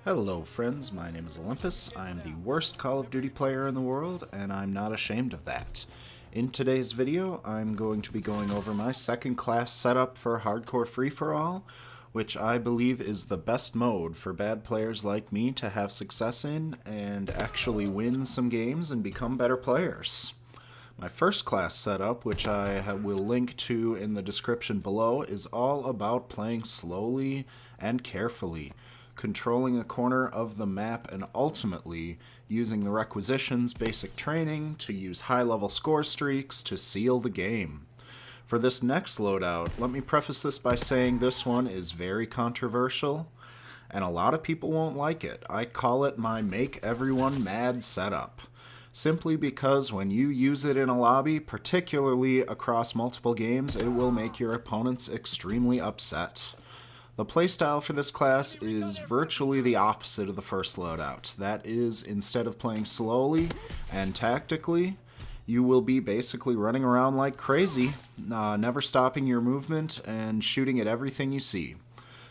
Hello friends, my name is Olympus. I am the worst Call of Duty player in the world, and I'm not ashamed of that. In today's video, I'm going to be going over my second class setup for Hardcore Free-for-All, which I believe is the best mode for bad players like me to have success in and actually win some games and become better players. My first class setup, which I will link to in the description below, is all about playing slowly and carefully, controlling a corner of the map, and ultimately using the requisitions basic training to use high-level score streaks to seal the game. For this next loadout, let me preface this by saying this one is very controversial, and a lot of people won't like it. I call it my make everyone mad setup, simply because when you use it in a lobby, particularly across multiple games, it will make your opponents extremely upset. The playstyle for this class is virtually the opposite of the first loadout. That is, instead of playing slowly and tactically, you will be basically running around like crazy, never stopping your movement and shooting at everything you see.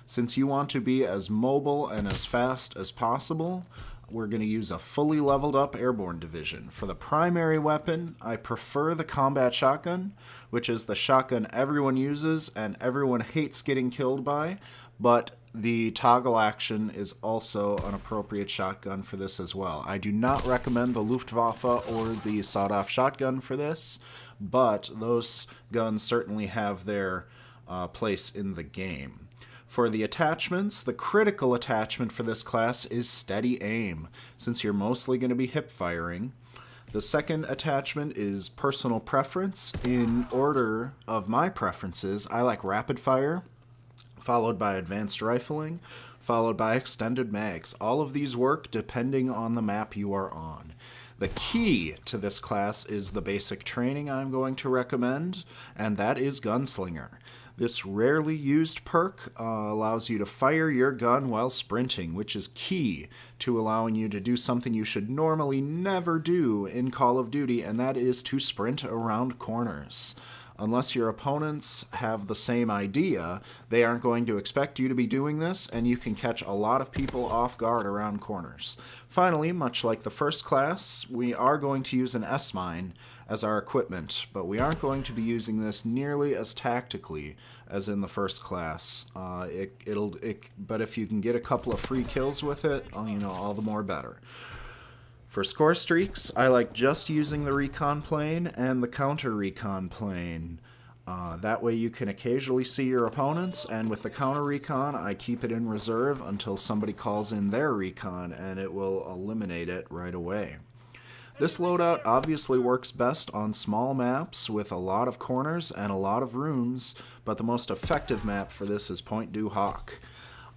Since you want to be as mobile and as fast as possible, we're going to use a fully leveled up airborne division. For the primary weapon, I prefer the combat shotgun, which is the shotgun everyone uses and everyone hates getting killed by, but the toggle action is also an appropriate shotgun for this as well. I do not recommend the Luftwaffe or the sawed-off shotgun for this, but those guns certainly have their place in the game. For the attachments, the critical attachment for this class is steady aim, since you're mostly going to be hip firing. The second attachment is personal preference. In order of my preferences, I like rapid fire, followed by advanced rifling, followed by extended mags. All of these work depending on the map you are on. The key to this class is the basic training I'm going to recommend, and that is Gunslinger. This rarely used perk allows you to fire your gun while sprinting, which is key to allowing you to do something you should normally never do in Call of Duty, and that is to sprint around corners. Unless your opponents have the same idea, they aren't going to expect you to be doing this, and you can catch a lot of people off guard around corners. Finally, much like the first class, we are going to use an S-mine as our equipment, but we aren't going to be using this nearly as tactically as in the first class. But if you can get a couple of free kills with it, all the more better. For score streaks, I like just using the recon plane and the counter recon plane. That way you can occasionally see your opponents, and with the counter recon, I keep it in reserve until somebody calls in their recon, and it will eliminate it right away. This loadout obviously works best on small maps with a lot of corners and a lot of rooms, but the most effective map for this is Point Du Hoc.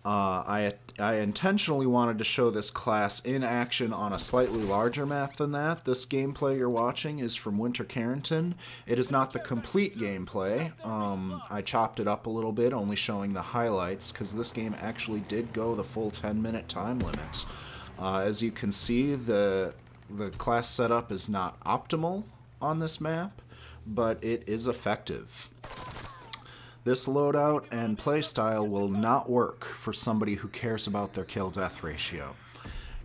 I intentionally wanted to show this class in action on a slightly larger map than that. This gameplay you're watching is from Winter Carrington. It is not the complete gameplay. I chopped it up a little bit, only showing the highlights, because this game actually did go the full 10-minute time limit. As you can see, the class setup is not optimal on this map, but it is effective. This loadout and playstyle will not work for somebody who cares about their kill-death ratio.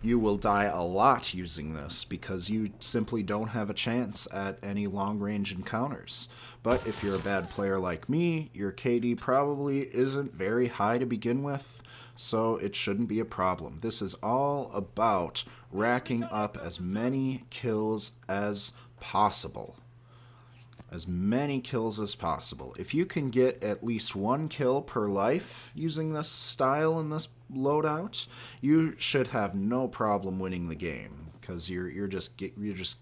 You will die a lot using this because you simply don't have a chance at any long-range encounters. But if you're a bad player like me, your KD probably isn't very high to begin with, so it shouldn't be a problem. This is all about racking up as many kills as possible. As many kills as possible. If you can get at least one kill per life using this style in this loadout, you should have no problem winning the game, because you're just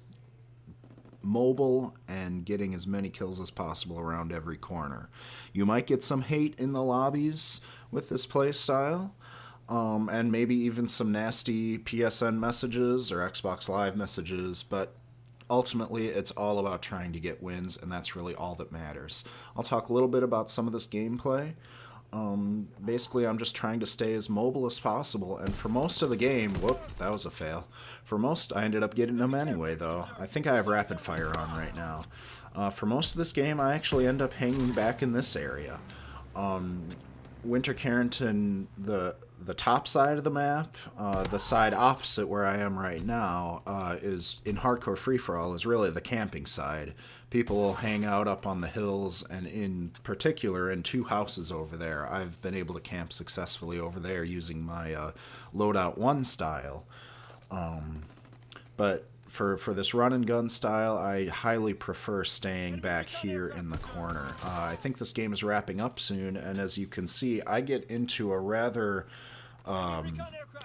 mobile and getting as many kills as possible around every corner. You might get some hate in the lobbies with this play style, and maybe even some nasty PSN messages or Xbox Live messages, but ultimately it's all about trying to get wins, and that's really all that matters. I'll talk a little bit about some of this gameplay. Basically, I'm just trying to stay as mobile as possible, and for most of the game, whoop, that was a fail. For most, I ended up getting them anyway, though. I think I have rapid fire on right now. For most of this game, I actually end up hanging back in this area. Winter Carrington, the top side of the map, the side opposite where I am right now, is in hardcore free-for-all, is really the camping side. People will hang out up on the hills, and in particular in two houses over there. I've been able to camp successfully over there using my Loadout 1 style. But for this run and gun style, I highly prefer staying back here in the corner. I think this game is wrapping up soon, and as you can see, I get into a rather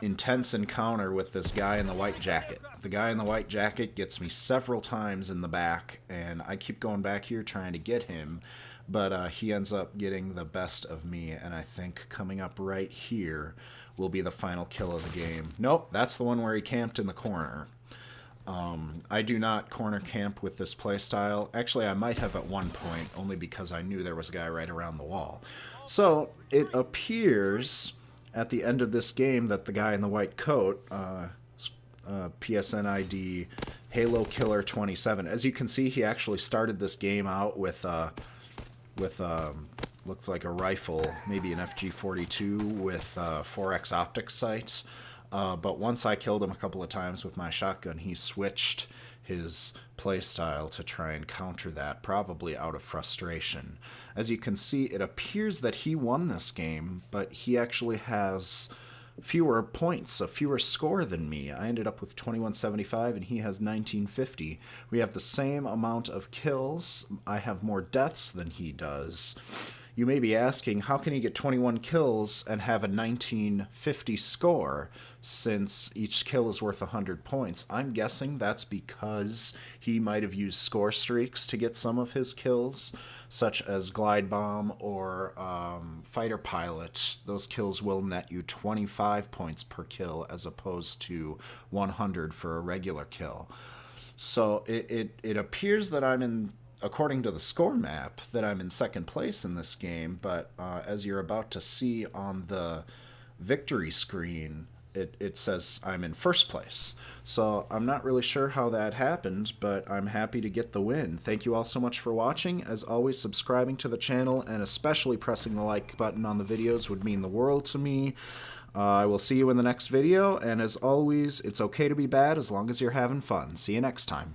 intense encounter with this guy in the white jacket. The guy in the white jacket gets me several times in the back, and I keep going back here trying to get him, but he ends up getting the best of me, and I think coming up right here will be the final kill of the game. Nope, that's the one where he camped in the corner. I do not corner camp with this playstyle. Actually, I might have at one point, only because I knew there was a guy right around the wall. So, it appears at the end of this game that the guy in the white coat, PSN ID Halo Killer 27, as you can see, he actually started this game out with looks like a rifle, maybe an FG-42 with 4X optic sight. But once I killed him a couple of times with my shotgun, he switched his playstyle to try and counter that, probably out of frustration. As you can see, it appears that he won this game, but he actually has fewer points, a fewer score than me. I ended up with 2175 and he has 1950. We have the same amount of kills. I have more deaths than he does. You may be asking, how can he get 21 kills and have a 1950 score, since each kill is worth 100 points? I'm guessing that's because he might have used score streaks to get some of his kills, such as Glide Bomb or Fighter Pilot. Those kills will net you 25 points per kill as opposed to 100 for a regular kill. So it appears that I'm in, according to the score map, that I'm in second place in this game, but as you're about to see on the victory screen, it says I'm in first place. So I'm not really sure how that happened, but I'm happy to get the win. Thank you all so much for watching. As always, subscribing to the channel and especially pressing the like button on the videos would mean the world to me. I will see you in the next video, and as always, it's okay to be bad as long as you're having fun. See you next time.